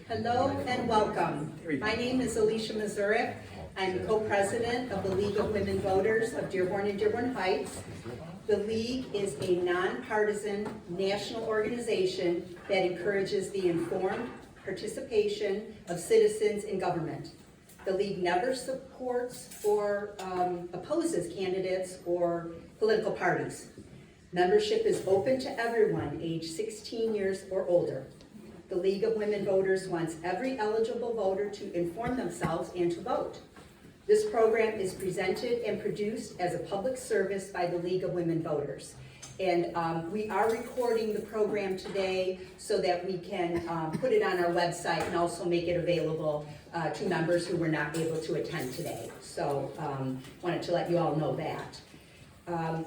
Hello and welcome. My name is Alicia Mazurek. I'm co-president of the League of Women Voters of Dearborn and Dearborn Heights. The League is a nonpartisan national organization that encourages the informed participation of citizens in government. The League never supports or opposes candidates or political parties. Membership is open to everyone age 16 years or older. The League of Women Voters wants every eligible voter to inform themselves and to vote. This program is presented and produced as a public service by the League of Women Voters. And we are recording the program today so that we can put it on our website and also make it available to members who were not able to attend today. So wanted to let you all know that.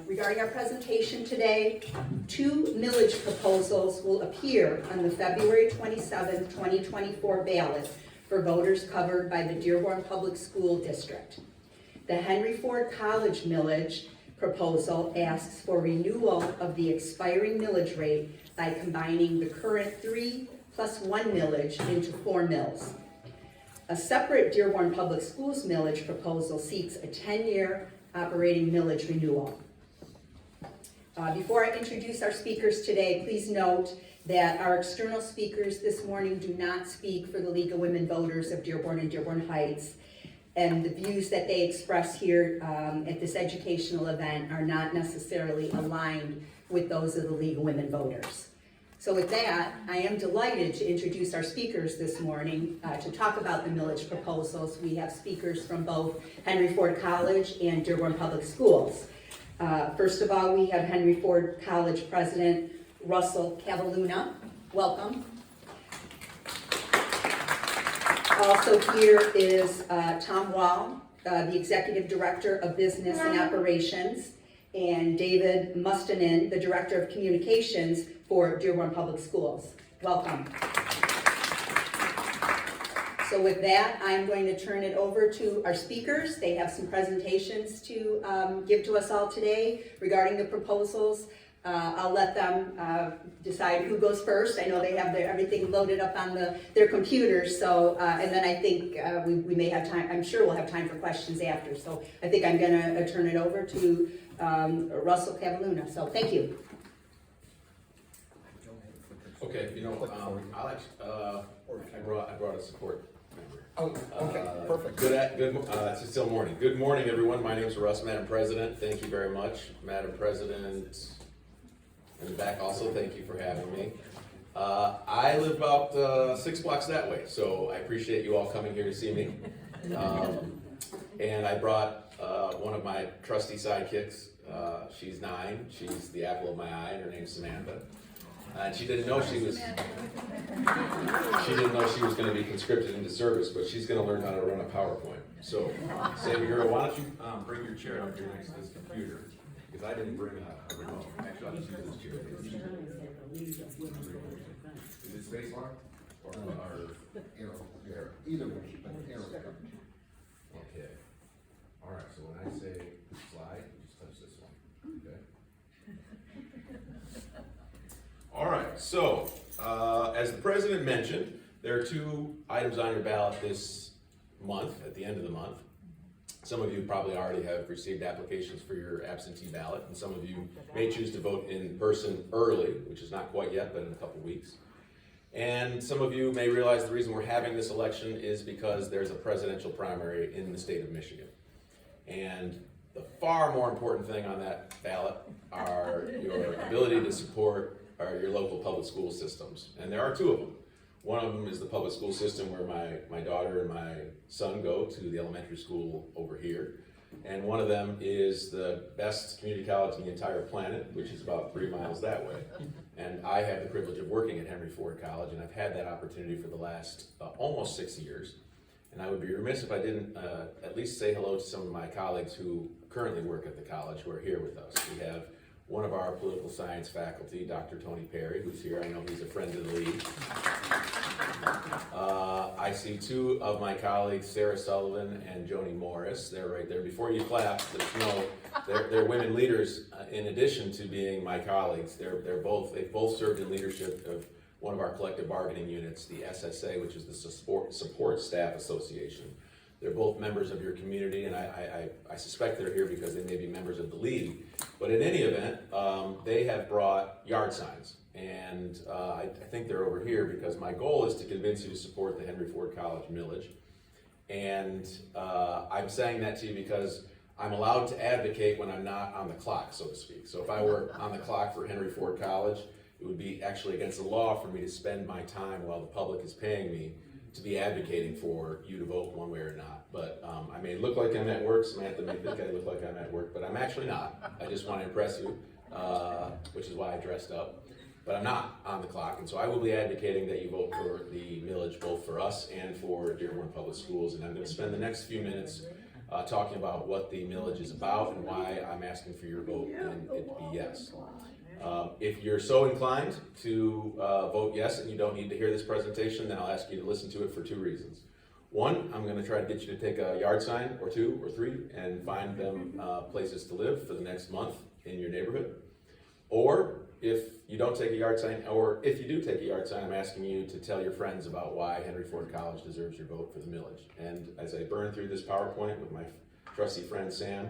Regarding our presentation today, 2 millage proposals will appear on the February 27, 2024 ballot for voters covered by the Dearborn Public School District. The Henry Ford College millage proposal asks for renewal of the expiring millage rate by combining the current 3 + 1 millage into 4 mills. A separate Dearborn Public Schools millage proposal seeks a 10-year operating millage renewal. Before I introduce our speakers today, please note that our external speakers this morning do not speak for the League of Women Voters of Dearborn and Dearborn Heights, and the views that they express here at this educational event are not necessarily aligned with those of the League of Women Voters. So with that, I am delighted to introduce our speakers this morning to talk about the millage proposals. We have speakers from both Henry Ford College and Dearborn Public Schools. First of all, we have Henry Ford College President Russell Kavalhuna. Welcome. Also here is Tom Wall, the Executive Director of Business and Operations, and David Mustonen, the Director of Communications for Dearborn Public Schools. Welcome. So with that, I'm going to turn it over to our speakers. They have some presentations to give to us all today regarding the proposals. I'll let them decide who goes first. I know they have everything loaded up on their computers, so, and then I think we may have time, I'm sure we'll have time for questions after. So I think I'm gonna turn it over to Russell Kavalhuna, so thank you. Okay, I brought a support member. Oh, okay, perfect. It's still morning. Good morning, everyone. My name is Russ, Madam President. Thank you very much. Madam President, in the back also, thank you for having me. I live about 6 blocks that way, so I appreciate you all coming here to see me. And I brought one of my trusty sidekicks. She's 9. She's the apple of my eye, and her name's Samantha. And she didn't know she was going to be conscripted into service, but she's going to learn how to run a PowerPoint. So, Sammy girl, why don't you bring your chair up here next to this computer? Because I didn't bring a remote. Actually, I'll just use this chair. Is it space bar or Arrow? Either way, but arrow. Okay. All right. So when I say slide, you just touch this one. Okay. All right, so as the president mentioned, there are 2 items on your ballot this month, at the end of the month. Some of you probably already have received applications for your absentee ballot, and some of you may choose to vote in person early, which is not quite yet, but in a couple weeks. And some of you may realize the reason we're having this election is because there's a presidential primary in the state of Michigan. And the far more important thing on that ballot are your ability to support your local public school systems. And there are 2 of them. One of them is the public school system where my daughter and my son go to the elementary school over here. And one of them is the best community college on the entire planet, which is about 3 miles that way. And I have the privilege of working at Henry Ford College, and I've had that opportunity for the last almost 6 years. And I would be remiss if I didn't at least say hello to some of my colleagues who currently work at the college who are here with us. We have one of our political science faculty, Dr. Tony Perry, who's here. I know he's a friend of the League. I see 2 of my colleagues, Sarah Sullivan and Joni Morris. They're right there. Before you clap, they're women leaders in addition to being my colleagues. They've both served in leadership of one of our collective bargaining units, the SSA, which is the Support Staff Association. They're both members of your community, and I suspect they're here because they may be members of the league. But in any event, they have brought yard signs, and I think they're over here because my goal is to convince you to support the Henry Ford College millage. And I'm saying that to you because I'm allowed to advocate when I'm not on the clock, so to speak. So if I were on the clock for Henry Ford College, it would be actually against the law for me to spend my time while the public is paying me to be advocating for you to vote one way or not. But I may look like I'm at work, Samantha may think I look like I'm at work, but I'm actually not. I just want to impress you, which is why I dressed up. But I'm not on the clock, and so I will be advocating that you vote for the millage, both for us and for Dearborn Public Schools. And I'm going to spend the next few minutes talking about what the millage is about and why I'm asking for your vote and it be yes. If you're so inclined to vote yes and you don't need to hear this presentation, then I'll ask you to listen to it for 2 reasons. One, I'm going to try to get you to take a yard sign or 2 or 3 and find them places to live for the next month in your neighborhood. Or if you don't take a yard sign, or if you do take a yard sign, I'm asking you to tell your friends about why Henry Ford College deserves your vote for the millage. And as I burn through this PowerPoint with my trusty friend Sam,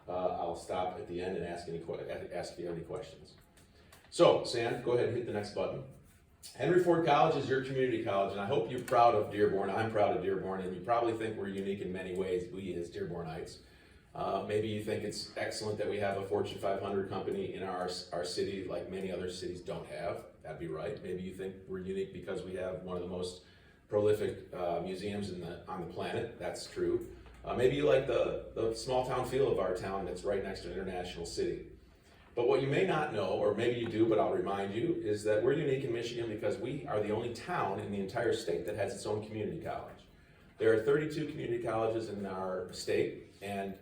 I'll stop at the end and ask if you have any questions. So, Sam, go ahead and hit the next button. Henry Ford College is your community college, and I hope you're proud of Dearborn. I'm proud of Dearborn, and you probably think we're unique in many ways, we as Dearborn Heights. Maybe you think it's excellent that we have a Fortune 500 company in our city like many other cities don't have. That'd be right. Maybe you think we're unique because we have one of the most prolific museums on the planet. That's true. Maybe you like the small town feel of our town that's right next to an international city. But what you may not know, or maybe you do, but I'll remind you, is that we're unique in Michigan because we are the only town in the entire state that has its own community college. There are 32 community colleges in our state, and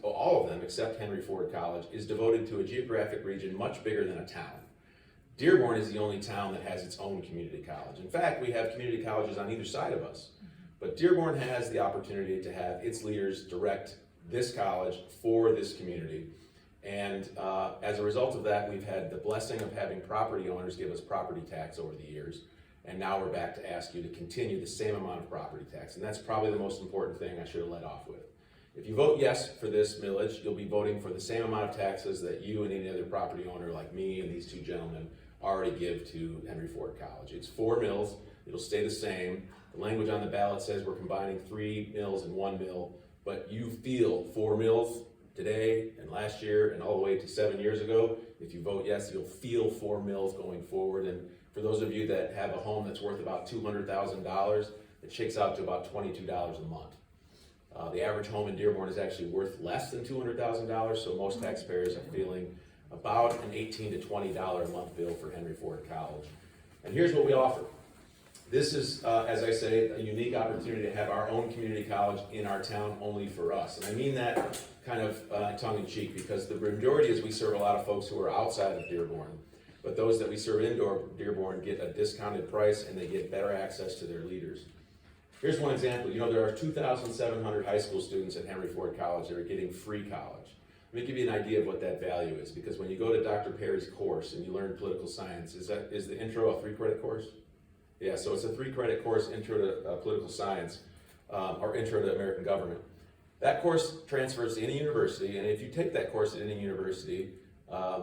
all of them, except Henry Ford College, is devoted to a geographic region much bigger than a town. Dearborn is the only town that has its own community college. In fact, we have community colleges on either side of us. But Dearborn has the opportunity to have its leaders direct this college for this community. And as a result of that, we've had the blessing of having property owners give us property tax over the years. And now we're back to ask you to continue the same amount of property tax. And that's probably the most important thing I should have led off with. If you vote yes for this millage, you'll be voting for the same amount of taxes that you and any other property owner like me and these 2 gentlemen already give to Henry Ford College. It's 4 mills. It'll stay the same. The language on the ballot says we're combining 3 mills and 1 mill, but you feel 4 mills today and last year and all the way to 7 years ago. If you vote yes, you'll feel 4 mills going forward. And for those of you that have a home that's worth about $200,000, it shakes out to about $22 a month. The average home in Dearborn is actually worth less than $200,000, so most taxpayers are feeling about an $18 to $20 a month bill for Henry Ford College. And here's what we offer. This is, as I say, a unique opportunity to have our own community college in our town only for us. And I mean that kind of tongue-in-cheek because the majority is we serve a lot of folks who are outside of Dearborn. But those that we serve in Dearborn get a discounted price and they get better access to their leaders. Here's one example. You know, there are 2,700 high school students at Henry Ford College that are getting free college. Let me give you an idea of what that value is, because when you go to Dr. Perry's course and you learn political science, is the intro a 3-credit course? Yeah, so it's a 3-credit course, Intro to Political Science, or Intro to American Government. That course transfers to any university, and if you take that course at any university,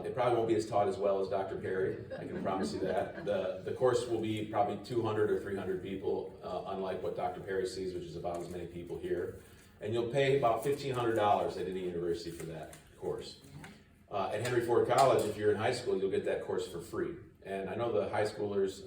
it probably won't be as taught as well as Dr. Perry, I can promise you that. The course will be probably 200 or 300 people, unlike what Dr. Perry sees, which is about as many people here. And you'll pay about $1,500 at any university for that course. At Henry Ford College, if you're in high school, you'll get that course for free. And I know the high schoolers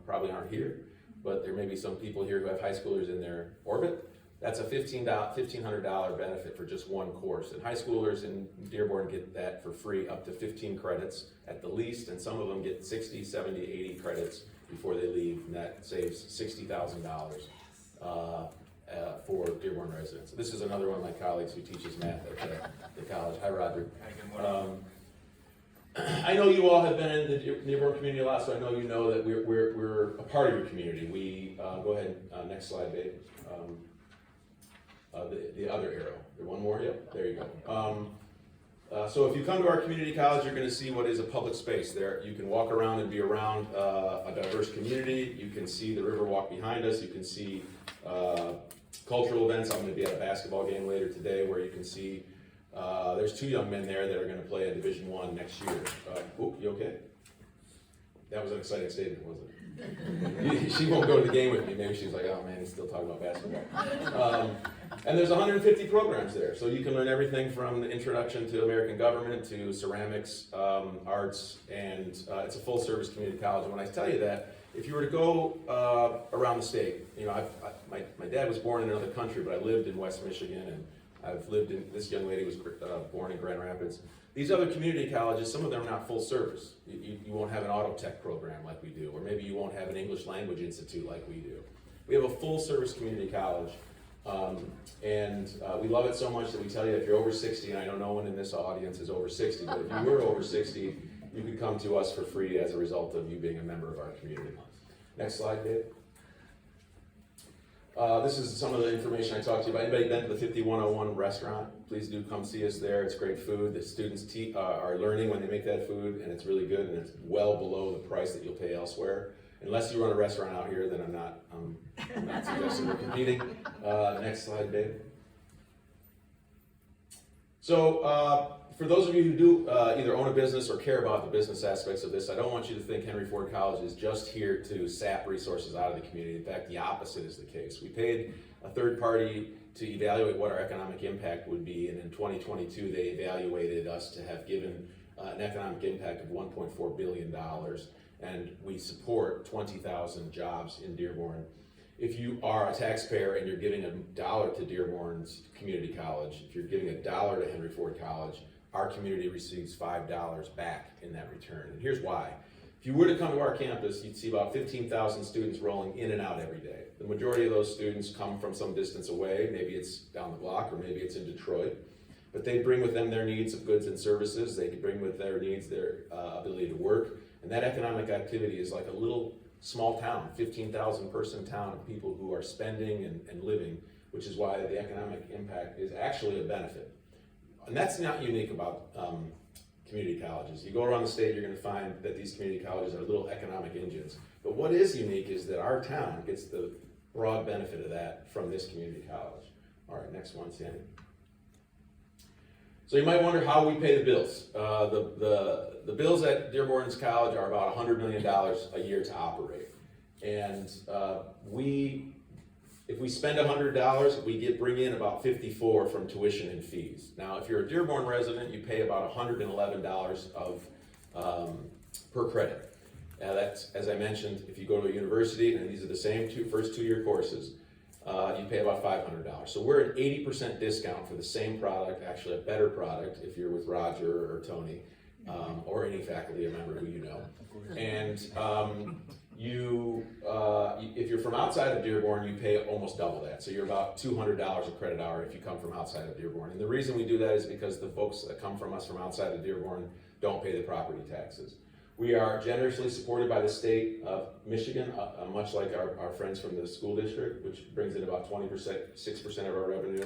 probably aren't here, but there may be some people here who have high schoolers in their orbit. That's a $1,500 benefit for just one course. And high schoolers in Dearborn get that for free up to 15 credits at the least, and some of them get 60, 70, 80 credits before they leave, and that saves $60,000 for Dearborn residents. This is another one of my colleagues who teaches math at the college. Hi, Roderick. Hi, good morning. I know you all have been in the Dearborn community a lot, so I know you know that we're a part of your community. We go ahead, next slide, babe. The other arrow. There one more? Yep, there you go. So if you come to our community college, you're going to see what is a public space there. You can walk around and be around a diverse community. You can see the river walk behind us. You can see cultural events. I'm going to be at a basketball game later today where you can see there's 2 young men there that are going to play in Division I next year. You okay? That was an exciting statement, wasn't it? She won't go to the game with me. Maybe she's like, oh man, he's still talking about basketball. And there's 150 programs there, so you can learn everything from the introduction to American government to ceramics, arts, and it's a full-service community college. And when I tell you that, if you were to go around the state, you know, my dad was born in another country, but I lived in West Michigan, and I've lived in, this young lady was born in Grand Rapids. These other community colleges, some of them are not full service. You won't have an auto tech program like we do, or maybe you won't have an English language institute like we do. We have a full service community college, and we love it so much that we tell you if you're over 60, and I know no one in this audience is over 60, but if you were over 60, you could come to us for free as a result of you being a member of our community. Next slide, Dave. This is some of the information I talked to you about. Anybody been to the 5101 restaurant? Please do come see us there. It's great food. The students are learning when they make that food, and it's really good, and it's well below the price that you'll pay elsewhere. Unless you run a restaurant out here, then I'm not suggesting we're competing. Next slide, Dave. So, for those of you who do either own a business or care about the business aspects of this, I don't want you to think Henry Ford College is just here to sap resources out of the community. In fact, the opposite is the case. We paid a third party to evaluate what our economic impact would be, and in 2022 they evaluated us to have given an economic impact of $1.4 billion, and we support 20,000 jobs in Dearborn. If you are a taxpayer and you're giving $1 to Dearborn's community college, if you're giving $1 to Henry Ford College, our community receives $5 back in that return. And here's why. If you were to come to our campus, you'd see about 15,000 students rolling in and out every day. The majority of those students come from some distance away. Maybe it's down the block or maybe it's in Detroit. But they bring with them their needs of goods and services. They can bring with their needs their ability to work. And that economic activity is like a little small town, 15,000 person town of people who are spending and living, which is why the economic impact is actually a benefit. And that's not unique about community colleges. You go around the state, you're going to find that these community colleges are little economic engines. But what is unique is that our town gets the broad benefit of that from this community college. All right, next one, Sammy. So you might wonder how we pay the bills. The bills at Dearborn's College are about $100 million a year to operate. And if we spend $100, we bring in about $54 from tuition and fees. Now, if you're a Dearborn resident, you pay about $111 per credit. That's, as I mentioned, if you go to a university, and these are the same first 2-year courses, you pay about $500. So we're an 80% discount for the same product, actually a better product if you're with Roger or Tony, or any faculty member who you know. And if you're from outside of Dearborn, you pay almost double that. So you're about $200 a credit hour if you come from outside of Dearborn. And the reason we do that is because the folks that come from us from outside of Dearborn don't pay the property taxes. We are generously supported by the state of Michigan, much like our friends from the school district, which brings in about 6% of our revenue.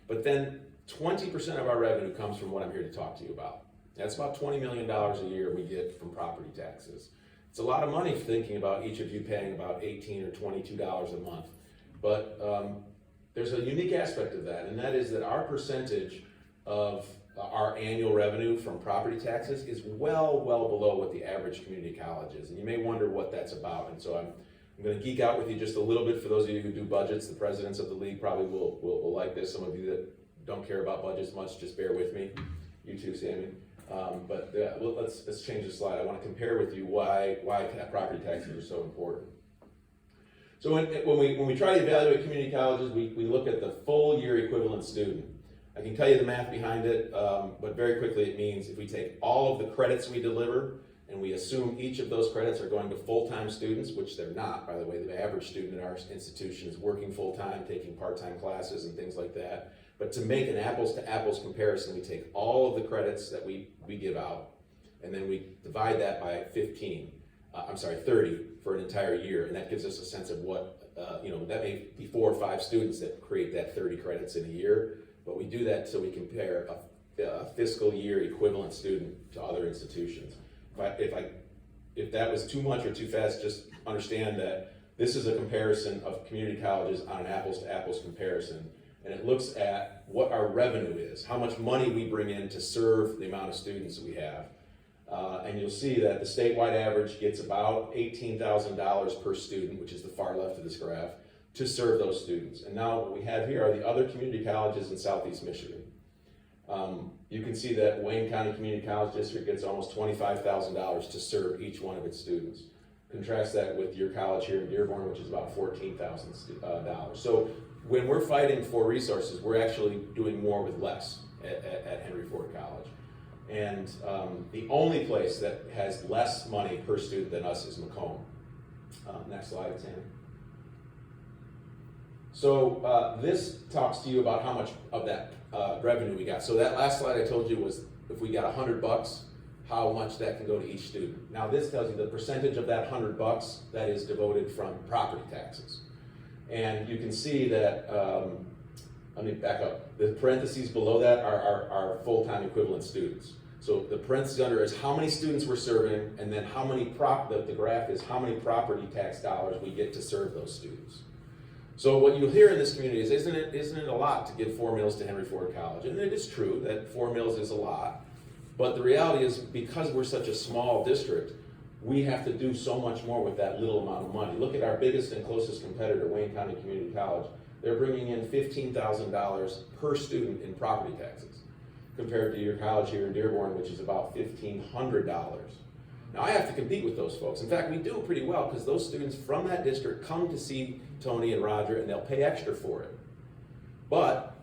But then 20% of our revenue comes from what I'm here to talk to you about. That's about $20 million a year we get from property taxes. It's a lot of money thinking about each of you paying about $18 or $22 a month. But there's a unique aspect of that, and that is that our percentage of our annual revenue from property taxes is well below what the average community college is. And you may wonder what that's about. And so I'm going to geek out with you just a little bit. For those of you who do budgets, the presidents of the league probably will like this. Some of you that don't care about budgets much, just bear with me. You too, Sammy. Let's change the slide. I want to compare with you why property taxes are so important. So when we try to evaluate community colleges, we look at the full year equivalent student. I can tell you the math behind it, but very quickly it means if we take all of the credits we deliver and we assume each of those credits are going to full-time students, which they're not, by the way. The average student in our institution is working full-time, taking part-time classes and things like that. But to make an apples-to-apples comparison, we take all of the credits that we give out, and then we divide that by 30 for an entire year, and that gives us a sense of what, that may be 4 or 5 students that create that 30 credits in a year. But we do that so we compare fiscal year equivalent student to other institutions. If that was too much or too fast, just understand that this is a comparison of community colleges on an apples to apples comparison. And it looks at what our revenue is, how much money we bring in to serve the amount of students that we have. And you'll see that the statewide average gets about $18,000 per student, which is the far left of this graph, to serve those students. And now what we have here are the other community colleges in Southeast Michigan. You can see that Wayne County Community College District gets almost $25,000 to serve each one of its students. Contrast that with your college here in Dearborn, which is about $14,000. So when we're fighting for resources, we're actually doing more with less at Henry Ford College. And the only place that has less money per student than us is Macomb. Next slide, Tammy. So this talks to you about how much of that revenue we got. So that last slide I told you was if we got $100, how much that can go to each student. Now this tells you the percentage of that $100 that is devoted from property taxes. And you can see that, let me back up. The parentheses below that are full-time equivalent students. So the parentheses under is how many students we're serving, and then how many the graph is how many property tax dollars we get to serve those students. So what you'll hear in this community is, isn't it a lot to give 4 meals to Henry Ford College? And it is true that 4 meals is a lot, but the reality is because we're such a small district, we have to do so much more with that little amount of money. Look at our biggest and closest competitor, Wayne County Community College. They're bringing in $15,000 per student in property taxes, compared to your college here in Dearborn, which is about $1,500. Now I have to compete with those folks. In fact, we do pretty well because those students from that district come to see Tony and Roger and they'll pay extra for it. But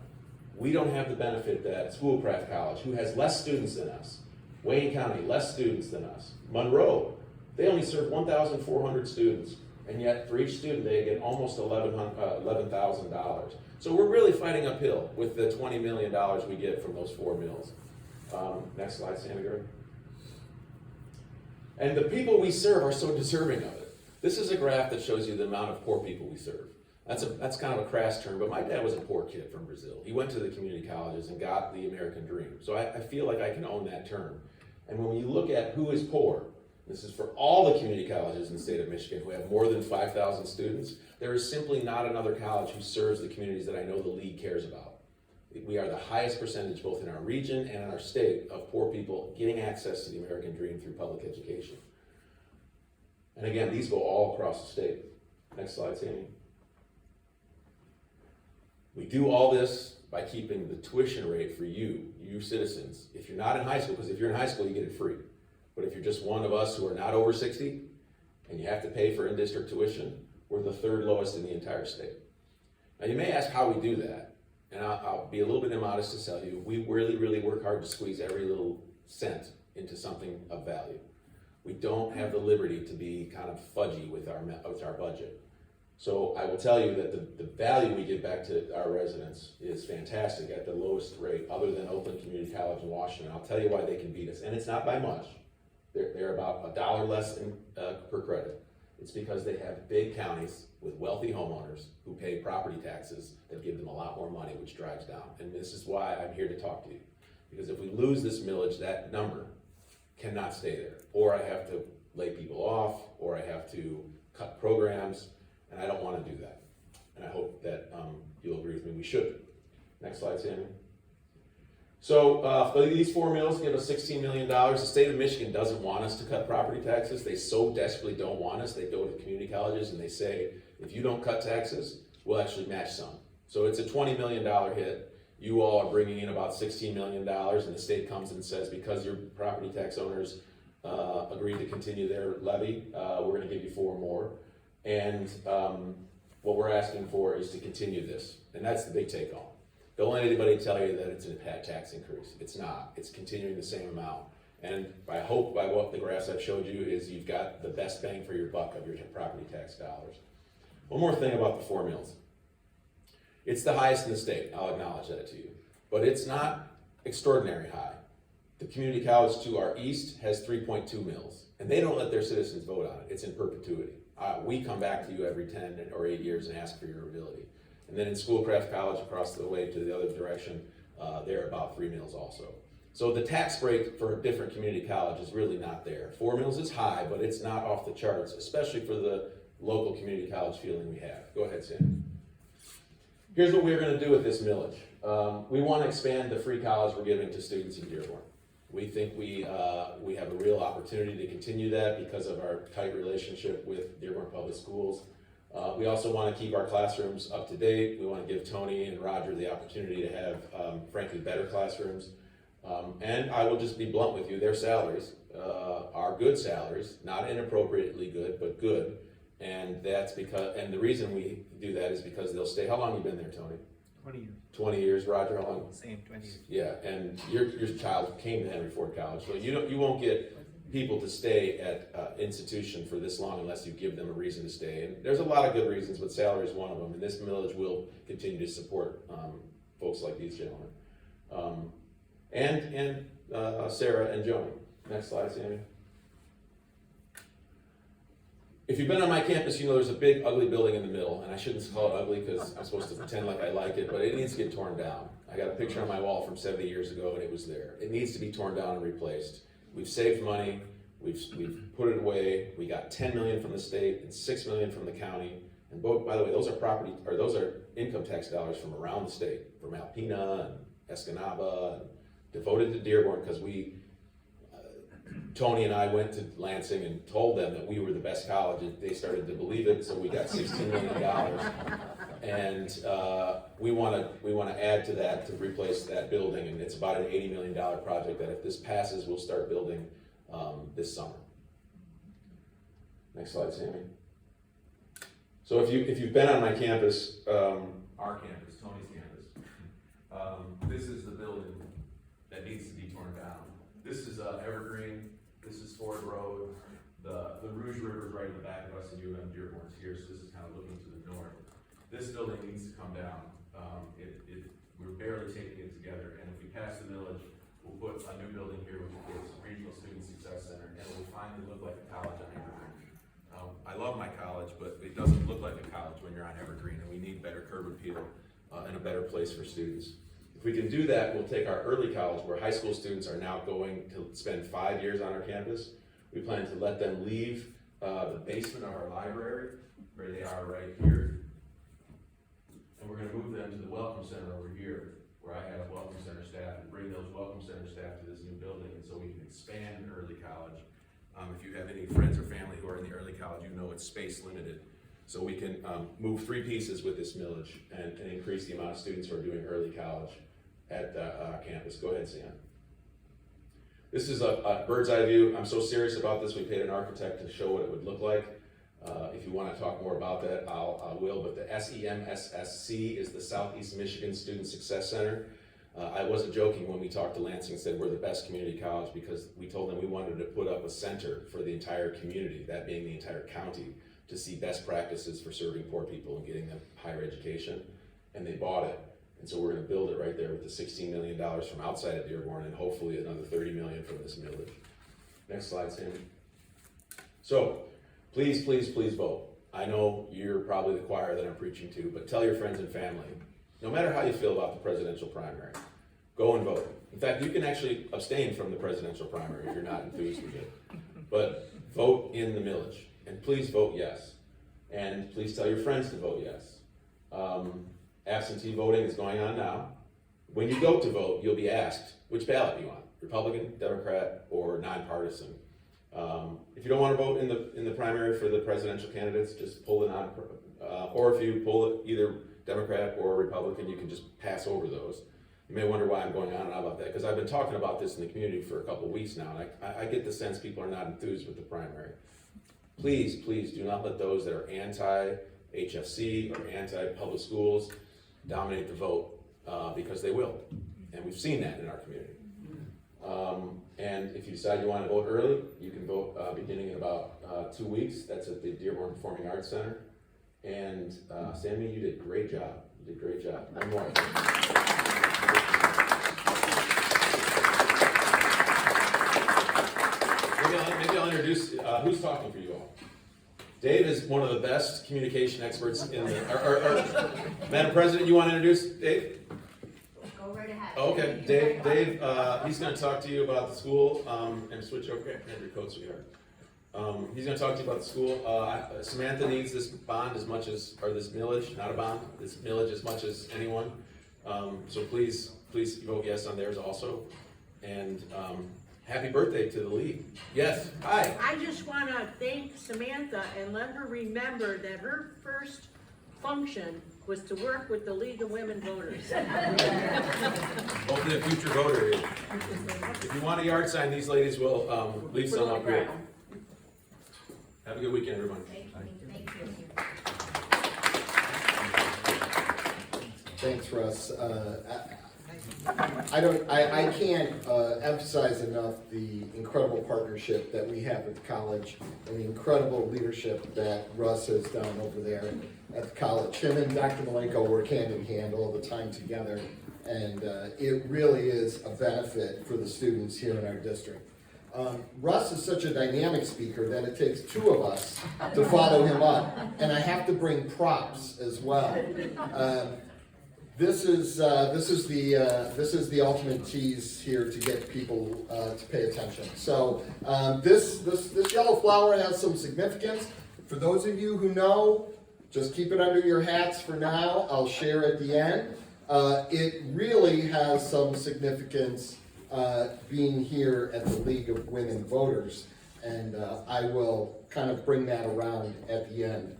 we don't have the benefit that Schoolcraft College, who has less students than us, Wayne County, less students than us, Monroe, they only serve 1,400 students, and yet for each student they get almost $11,000. So we're really fighting uphill with the $20 million we get from those 4 mills. Next slide, Sammy Gray. And the people we serve are so deserving of it. This is a graph that shows you the amount of poor people we serve. That's kind of a crass term, but my dad was a poor kid from Brazil. He went to the community colleges and got the American dream. So I feel like I can own that term. And when you look at who is poor, this is for all the community colleges in the state of Michigan who have more than 5,000 students, there is simply not another college who serves the communities that I know the league cares about. We are the highest percentage both in our region and in our state of poor people getting access to the American dream through public education. And again, these go all across the state. Next slide, Sammy. We do all this by keeping the tuition rate for you citizens. If you're not in high school, because if you're in high school, you get it free. But if you're just one of us who are not over 60 and you have to pay for in-district tuition, we're the 3rd lowest in the entire state. Now you may ask how we do that, and I'll be a little bit immodest to tell you, we really, really work hard to squeeze every little cent into something of value. We don't have the liberty to be kind of fudgy with our budget. So I will tell you that the value we give back to our residents is fantastic at the lowest rate, other than Oakland Community College in Washington. I'll tell you why they can beat us, and it's not by much. They're about $1 less per credit. It's because they have big counties with wealthy homeowners who pay property taxes that give them a lot more money, which drives down. And this is why I'm here to talk to you. Because if we lose this millage, that number cannot stay there. Or I have to lay people off, or I have to cut programs, and I don't want to do that. And I hope that you'll agree with me, we should. Next slide, Sammy. So these 4 mills give us $16 million. The state of Michigan doesn't want us to cut property taxes. They so desperately don't want us. They go to community colleges and they say, if you don't cut taxes, we'll actually match some. So it's a $20 million hit. You all are bringing in about $16 million, and the state comes and says, because your property tax owners agreed to continue their levy, we're going to give you 4 more. And what we're asking for is to continue this. And that's the big take home. Don't let anybody tell you that it's a tax increase. It's not. It's continuing the same amount. And I hope by what the graphs I've showed you is you've got the best bang for your buck of your property tax dollars. One more thing about the 4 mills. It's the highest in the state. I'll acknowledge that to you. But it's not extraordinary high. The community college to our east has 3.2 mills. And they don't let their citizens vote on it. It's in perpetuity. We come back to you every 10 or 8 years and ask for your ability. And then in Schoolcraft College across the way to the other direction, they're about 3 mills also. So the tax break for a different community college is really not there. 4 mills is high, but it's not off the charts, especially for the local community college feeling we have. Go ahead, Sam. Here's what we're gonna do with this millage. We wanna expand the free college we're giving to students in Dearborn. We think we have a real opportunity to continue that because of our tight relationship with Dearborn Public Schools. We also wanna keep our classrooms up to date. We wanna give Tony and Roger the opportunity to have, frankly, better classrooms. And I will just be blunt with you, their salaries are good salaries, not inappropriately good, but good. And that's because, and the reason we do that is because they'll stay. How long have you been there, Tony? 20 years. 20 years, Roger, how long? Same, 20 years. Yeah, and your child came to Henry Ford College, so you won't get people to stay at institution for this long unless you give them a reason to stay. And there's a lot of good reasons, but salary is one of them, and this millage will continue to support folks like these gentlemen. And Sarah and Joni. Next slide, Sammy. If you've been on my campus, you know there's a big ugly building in the middle, and I shouldn't call it ugly because I'm supposed to pretend like I like it, but it needs to get torn down. I got a picture on my wall from 70 years ago and it was there. It needs to be torn down and replaced. We've saved money, we've put it away, we got 10 million from the state and 6 million from the county. And both, by the way, those are income tax dollars from around the state, from Alpena and Escanaba, and devoted to Dearborn because Tony and I went to Lansing and told them that we were the best college, and they started to believe it, so we got $16 million. And we want to add to that to replace that building, and it's about an $80 million project that if this passes, we'll start building this summer. Next slide, Sammy. So if you've been on my campus, our campus, Tony's campus, this is the building that needs to be torn down. This is Evergreen. This is Ford Road. The Rouge River is right in the back of us, and Dearborn's here, so this is kind of looking to the north. This building needs to come down. We're barely taking it together, and if we pass the millage, we'll put a new building here with the Regional Student Success Center, and it will finally look like a college on Evergreen. I love my college, but it doesn't look like a college when you're on Evergreen, and we need better curb appeal and a better place for students. If we can do that, we'll take our early college, where high school students are now going to spend 5 years on our campus. We plan to let them leave the basement of our library, where they are right here. And we're going to move them to the Welcome Center over here, where I have Welcome Center staff, and bring those Welcome Center staff to this new building, and so we can expand early college. If you have any friends or family who are in the early college, you know it's space limited. So we can move 3 pieces with this millage and increase the amount of students who are doing early college at our campus. Go ahead, Sam. This is a bird's eye view. I'm so serious about this, we paid an architect to show what it would look like. If you want to talk more about that, I will, but the SEMSSC is the Southeast Michigan Student Success Center. I wasn't joking when we talked to Lansing and said we're the best community college, because we told them we wanted to put up a center for the entire community, that being the entire county, to see best practices for serving poor people and getting them higher education, and they bought it. And so we're going to build it right there with the $16 million from outside of Dearborn, and hopefully another $30 million from this millage. Next slide, Sammy. So please, please, please vote. I know you're probably the choir that I'm preaching to, but tell your friends and family, no matter how you feel about the presidential primary, go and vote. In fact, you can actually abstain from the presidential primary if you're not enthused with it. But vote in the millage, and please vote yes. And please tell your friends to vote yes. Absentee voting is going on now. When you go to vote, you'll be asked which ballot you want, Republican, Democrat, or nonpartisan. If you don't want to vote in the primary for the presidential candidates, just pull the or if you pull it either Democrat or Republican, you can just pass over those. You may wonder why I'm going on and on about that, because I've been talking about this in the community for a couple of weeks now, and I get the sense people are not enthused with the primary. Please, please do not let those that are anti-HFC or anti-public schools dominate the vote, because they will. And we've seen that in our community. And if you decide you want to vote early, you can vote beginning in about 2 weeks. That's at the Dearborn Performing Arts Center. And Sammy, you did a great job. You did a great job. One more. Maybe I'll introduce who's talking for you all. Dave is one of the best communication experts in the. Madam President, you want to introduce Dave? go right ahead. Okay, Dave, he's gonna talk to you about the school, and switch over, okay, have your coat, sweetheart. He's gonna talk to you about the school. Samantha needs this bond as much as, or this millage, not a bond, this millage as much as anyone. So please vote yes on theirs also. And, happy birthday to the league. Yes, hi. I just want to thank Samantha and let her remember that her first function was to work with the League of Women Voters. Hopefully a future voter here. If you want a yard sign, these ladies will, leave some up here. Have a good weekend, everyone. Thank you. Thanks, Russ. I can't emphasize enough the incredible partnership that we have with the college and the incredible leadership that Russ has done over there at the college. Him and Dr. Malenko work hand in hand all the time together, and it really is a benefit for the students here in our district. Russ is such a dynamic speaker that it takes two of us to follow him up, and I have to bring props as well. This is the ultimate tease here to get people to pay attention. So this yellow flower has some significance. For those of you who know, just keep it under your hats for now. I'll share at the end. It really has some significance being here at the League of Women Voters, and I will kind of bring that around at the end.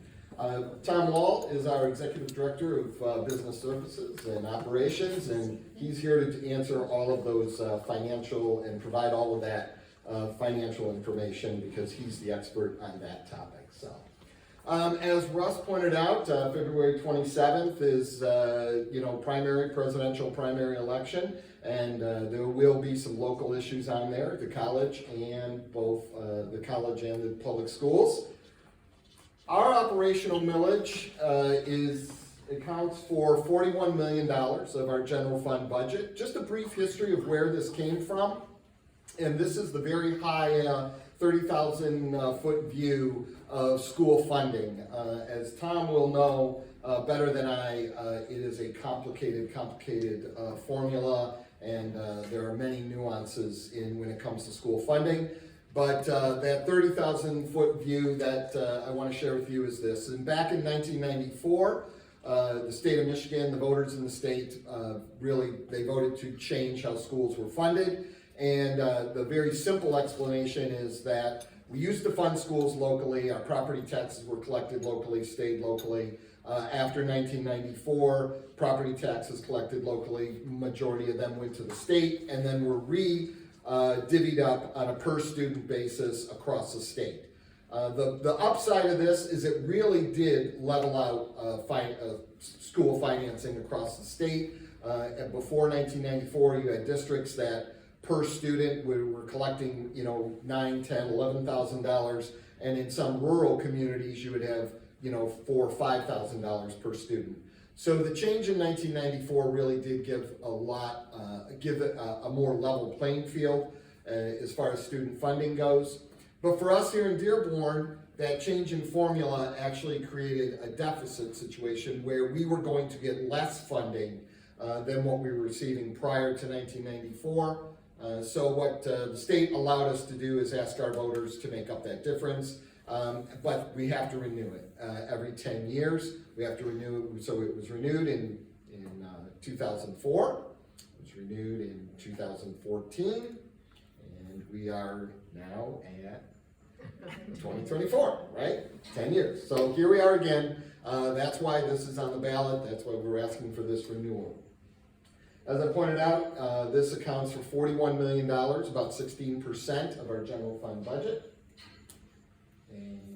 Tom Wall is our Executive Director of Business Services and Operations, and he's here to answer all of those financial and provide all of that financial information because he's the expert on that topic. So, as Russ pointed out, February 27th is presidential primary election, and there will be some local issues on there at the college and both the college and the public schools. Our operational millage accounts for $41 million of our general fund budget. Just a brief history of where this came from. And this is the very high 30,000 foot view of school funding. As Tom will know better than I, it is a complicated formula, and there are many nuances when it comes to school funding. But that 30,000 foot view that I want to share with you is this. And back in 1994, the state of Michigan, the voters in the state, they voted to change how schools were funded. And the very simple explanation is that we used to fund schools locally. Our property taxes were collected locally, stayed locally. After 1994, property taxes collected locally, majority of them went to the state, and then were divvied up on a per student basis across the state. The upside of this is it really did level out school financing across the state. And before 1994, you had districts that per student were collecting, $9, $10, $11,000, and in some rural communities you would have, $4,000 or $5,000 per student. So the change in 1994 really did give it a more level playing field as far as student funding goes. But for us here in Dearborn, that change in formula actually created a deficit situation where we were going to get less funding than what we were receiving prior to 1994. So what the state allowed us to do is ask our voters to make up that difference. But we have to renew it every 10 years. We have to renew it. So it was renewed in 2004. It was renewed in 2014. And we are now at 2024, right? 10 years. So here we are again. That's why this is on the ballot. That's why we're asking for this renewal. As I pointed out, this accounts for $41 million, about 16% of our general fund budget. And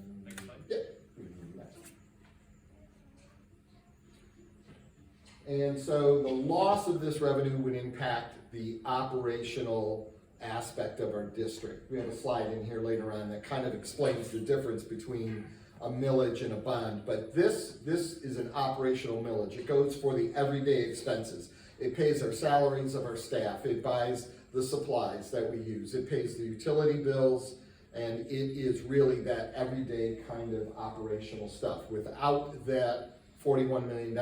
And so the loss of this revenue would impact the operational aspect of our district. We have a slide in here later on that kind of explains the difference between a millage and a bond, but this is an operational millage. It goes for the everyday expenses. It pays our salaries of our staff. It buys the supplies that we use. It pays the utility bills, and it is really that everyday kind of operational stuff. Without that $41 million,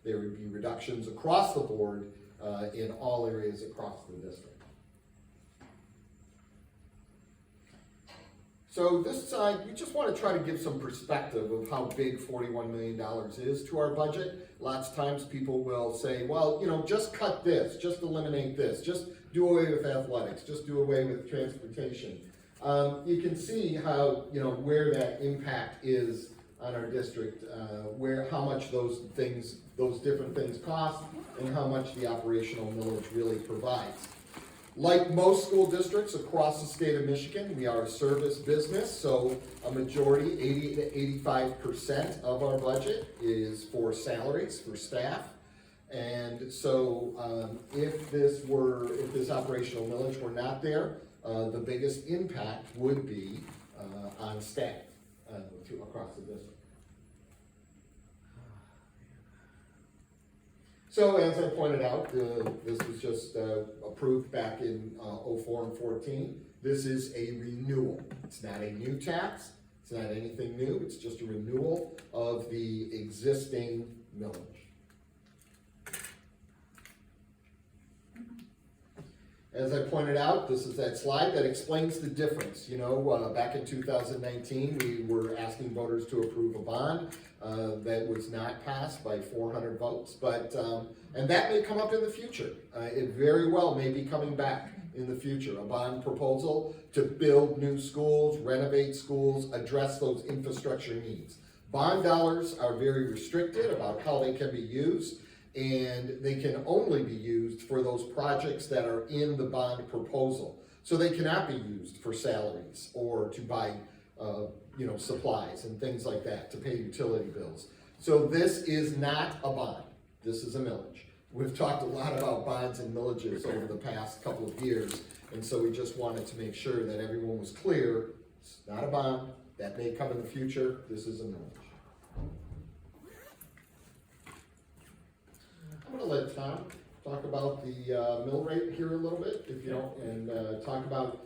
there would be reductions across the board in all areas across the district. So this side, we just want to try to give some perspective of how big $41 million is to our budget. Lots of times people will say, well, you know, just cut this, just eliminate this, just do away with athletics, just do away with transportation. You can see how, you know, where that impact is on our district, how much those different things cost, and how much the operational millage really provides. Like most school districts across the state of Michigan, we are a service business, so a majority, 80 to 85% of our budget is for salaries for staff. And so if this operational millage were not there, the biggest impact would be on staff across the district. So as I pointed out, this was just approved back in 04 and 14. This is a renewal. It's not a new tax. It's not anything new. It's just a renewal of the existing millage. As I pointed out, this is that slide that explains the difference. You know, back in 2019, we were asking voters to approve a bond that was not passed by 400 votes, but and that may come up in the future. It very well may be coming back in the future, a bond proposal to build new schools, renovate schools, address those infrastructure needs. Bond dollars are very restricted about how they can be used, and they can only be used for those projects that are in the bond proposal. So they cannot be used for salaries or to buy you know, supplies and things like that, to pay utility bills. So this is not a bond, this is a millage. We've talked a lot about bonds and millages over the past couple of years, and so we just wanted to make sure that everyone was clear. It's not a bond, that may come in the future, this is a millage. I'm gonna let Tom talk about the mill rate here a little bit, if you don't, and talk about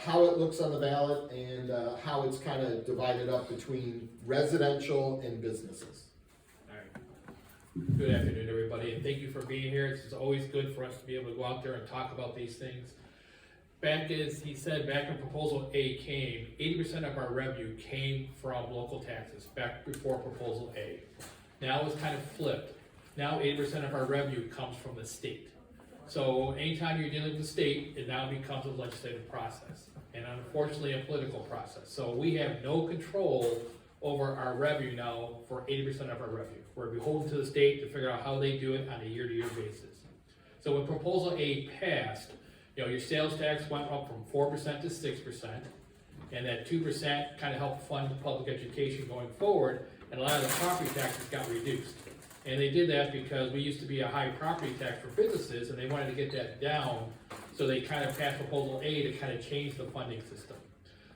how it looks on the ballot and how it's kind of divided up between residential and businesses. All right. Good afternoon, everybody, and thank you for being here. It's always good for us to be able to go out there and talk about these things. Back as he said, back when Proposal A came, 80% of our revenue came from local taxes, back before Proposal A. Now it's kind of flipped. Now 80% of our revenue comes from the state. So anytime you're dealing with the state, it now becomes a legislative process, and unfortunately a political process. So we have no control over our revenue now for 80% of our revenue. We're beholden to the state to figure out how they do it on a year-to-year basis. So when Proposal A passed, you know, your sales tax went up from 4% to 6%, and that 2% kind of helped fund public education going forward, and a lot of the property taxes got reduced. And they did that because we used to be a high property tax for businesses, and they wanted to get that down, so they kind of passed Proposal A to kind of change the funding system.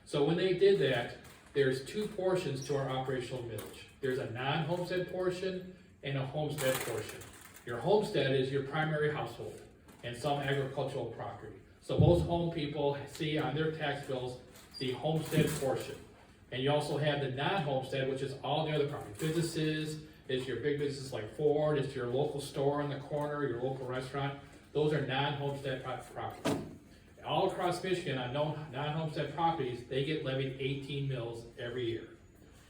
So when they did that, there's two portions to our operational millage. There's a non-homestead portion and a homestead portion. Your homestead is your primary household and some agricultural property. So most home people see on their tax bills the homestead portion. And you also have the non-homestead, which is all the other property. Businesses, it's your big business like Ford, it's your local store in the corner, your local restaurant. Those are non-homestead properties. All across Michigan on non-homestead properties, they get levied 18 mills every year.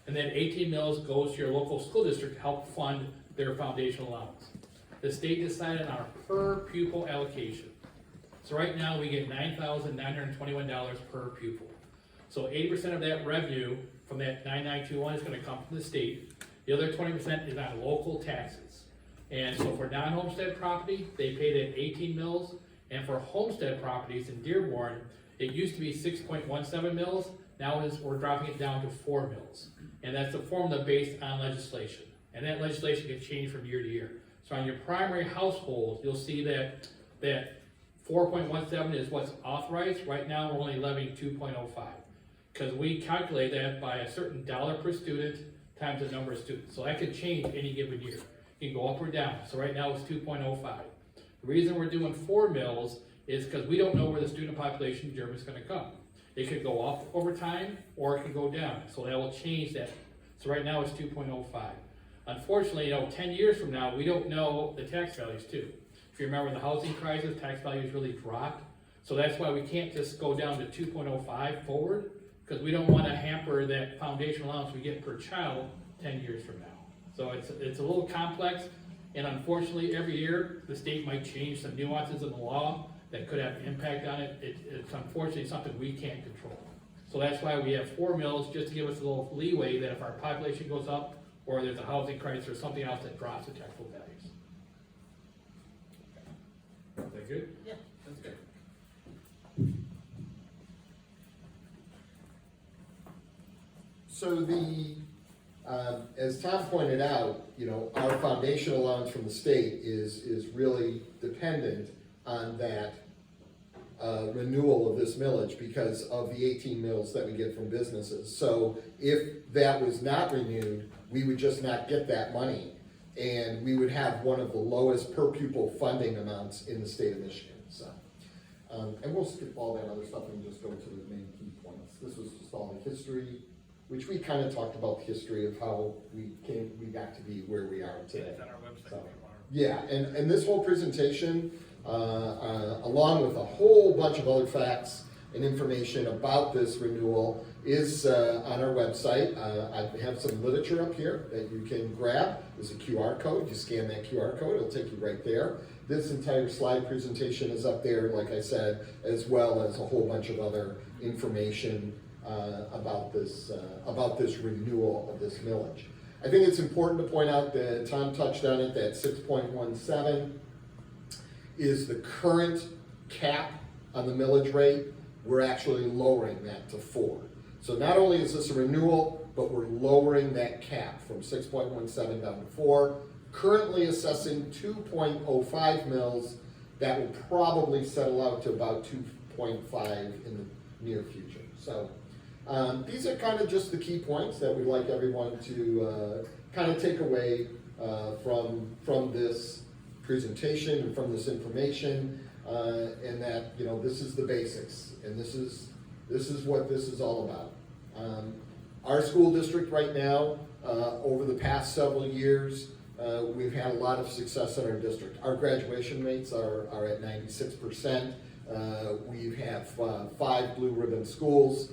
And then 18 mills goes to your local school district to help fund their foundational allowance. The state decided on a per pupil allocation. So right now we get $9,921 per pupil. So 80% of that revenue from that 9921 is going to come from the state. The other 20% is on local taxes. And so for non-homestead property, they paid at 18 mills. And for homestead properties in Dearborn, it used to be 6.17 mills. Now we're dropping it down to 4 mills. And that's a formula based on legislation. And that legislation can change from year to year. So on your primary household, you'll see that 4.17 is what's authorized. Right now, we're only levying 2.05. Because we calculate that by a certain dollar per student times the number of students. So that could change any given year. It can go up or down. So right now it's 2.05. The reason we're doing 4 mills is because we don't know where the student population in Germany is going to come. It could go up over time or it could go down. So that will change that. So right now it's 2.05. Unfortunately, 10 years from now, we don't know the tax values too. If you remember the housing crisis, tax values really dropped. So that's why we can't just go down to 2.05 forward, because we don't want to hamper that foundation allowance we get per child 10 years from now. So it's a little complex, and unfortunately, every year, the state might change some nuances in the law that could have impact on it. It's unfortunately something we can't control. So that's why we have 4 mills, just to give us a little leeway that if our population goes up, or there's a housing crisis or something else that drops the taxable values. Is that good? Yeah. That's good. So as Tom pointed out, our foundation allowance from the state is really dependent on that renewal of this millage because of the 18 mills that we get from businesses. So if that was not renewed, we would just not get that money, and we would have one of the lowest per pupil funding amounts in the state of Michigan. So, and we'll skip all that other stuff and just go to the main key points. This was just all the history, which we kind of talked about the history of how we got to be where we are today. It's on our website. So, yeah, and this whole presentation, along with a whole bunch of other facts and information about this renewal, is on our website. I have some literature up here that you can grab. There's a QR code. You scan that QR code, it'll take you right there. This entire slide presentation is up there, like I said, as well as a whole bunch of other information about this renewal of this millage. I think it's important to point out that Tom touched on it, that 6.17 is the current cap on the millage rate. We're actually lowering that to 4. So not only is this a renewal, but we're lowering that cap from 6.17 down to 4. Currently assessing 2.05 mils. That will probably settle out to about 2.5 in the near future. So these are kind of just the key points that we'd like everyone to kind of take away from this presentation and from this information, and that this is the basics, and this is what this is all about. Our school district right now, over the past several years, we've had a lot of success in our district. Our graduation rates are at 96%. We have 5 blue ribbon schools.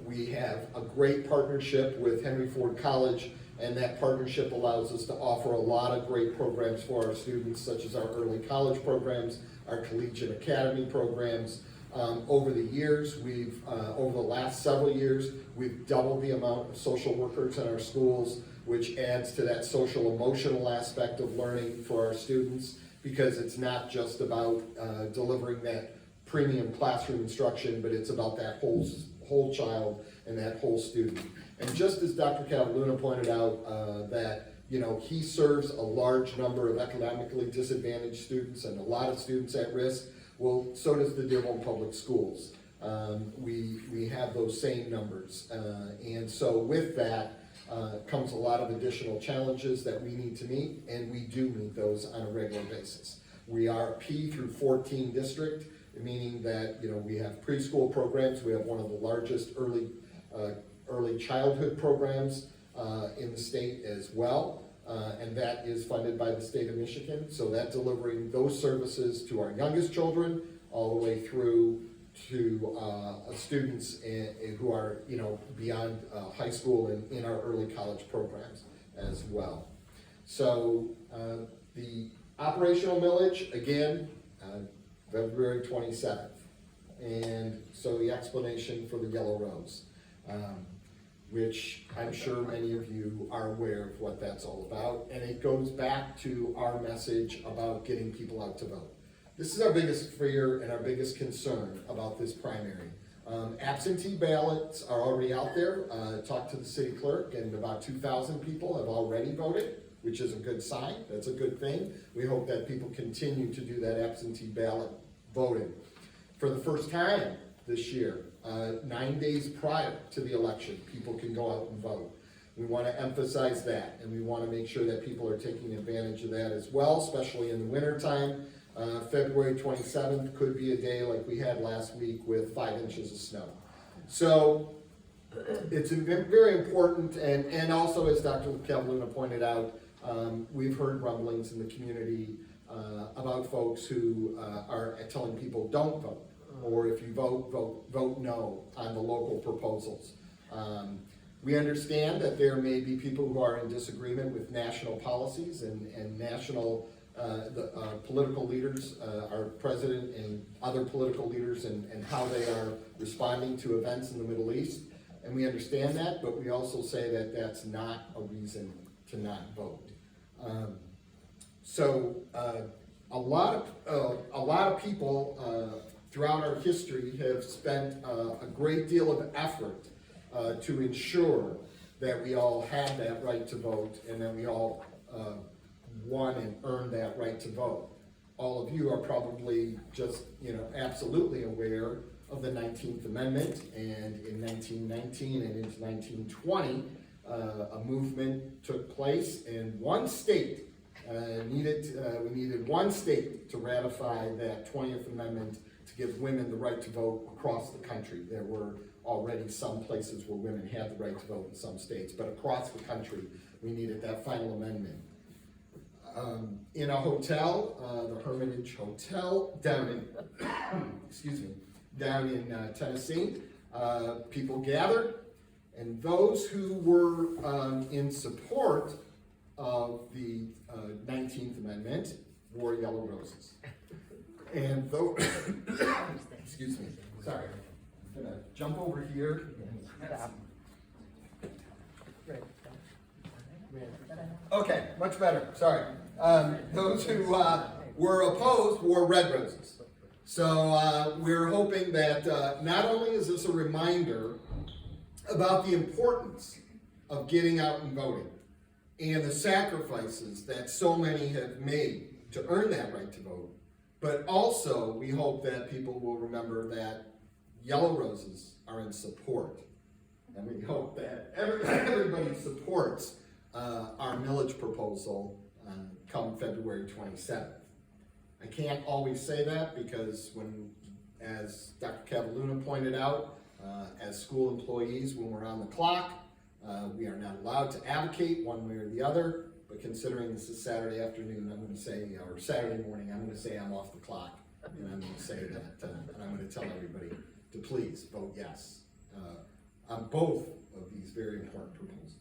We have a great partnership with Henry Ford College, and that partnership allows us to offer a lot of great programs for our students, such as our early college programs, our collegiate academy programs. Over the years, over the last several years, we've doubled the amount of social workers in our schools, which adds to that social emotional aspect of learning for our students, because it's not just about delivering that premium classroom instruction, but it's about that whole child and that whole student. And just as Dr. Kavalhuna pointed out, that he serves a large number of economically disadvantaged students and a lot of students at risk. Well, so does the Dearborn Public Schools. We have those same numbers, and so with that comes a lot of additional challenges that we need to meet, and we do meet those on a regular basis. We are a P through 14 district, meaning that we have preschool programs. We have one of the largest early childhood programs in the state as well, and that is funded by the state of Michigan. So that delivering those services to our youngest children all the way through to students who are beyond high school and in our early college programs as well. So the operational millage, again, February 27th. And so the explanation for the yellow rose, which I'm sure many of you are aware of what that's all about. And it goes back to our message about getting people out to vote. This is our biggest fear and our biggest concern about this primary. Absentee ballots are already out there. Talked to the city clerk, and about 2,000 people have already voted, which is a good sign. That's a good thing. We hope that people continue to do that absentee ballot voting. For the first time this year, 9 days prior to the election, people can go out and vote. We want to emphasize that, and we want to make sure that people are taking advantage of that as well, especially in the wintertime. February 27th could be a day like we had last week with 5 inches of snow. So it's very important, and also as Dr. Kavalhuna pointed out, we've heard rumblings in the community about folks who are telling people don't vote, or if you vote no on the local proposals. We understand that there may be people who are in disagreement with national policies and national political leaders, our president and other political leaders, and how they are responding to events in the Middle East. And we understand that, but we also say that that's not a reason to not vote. A lot of people throughout our history have spent a great deal of effort to ensure that we all have that right to vote, and that we all won and earned that right to vote. All of you are probably just, absolutely aware of the 19th Amendment, and in 1919 and into 1920, a movement took place, and one state we needed one state to ratify that 20th Amendment to give women the right to vote across the country. There were already some places where women had the right to vote in some states, but across the country, we needed that final amendment. In a hotel, the Hermitage Hotel down in, down in Tennessee, people gathered, and those who were in support of the 19th Amendment wore yellow roses. And though, excuse me, sorry, I'm gonna jump over here. Okay, much better, sorry. Those who were opposed wore red roses. So we're hoping that not only is this a reminder about the importance of getting out and voting and the sacrifices that so many have made to earn that right to vote, but also we hope that people will remember that yellow roses are in support. And we hope that everybody supports our millage proposal come February 27th. I can't always say that because as Dr. Kavalhuna pointed out, as school employees, when we're on the clock, we are not allowed to advocate one way or the other, but considering this is Saturday afternoon, I'm going to say, or Saturday morning, I'm going to say I'm off the clock, and I'm going to say that, and I'm going to tell everybody to please vote yes on both of these very important proposals.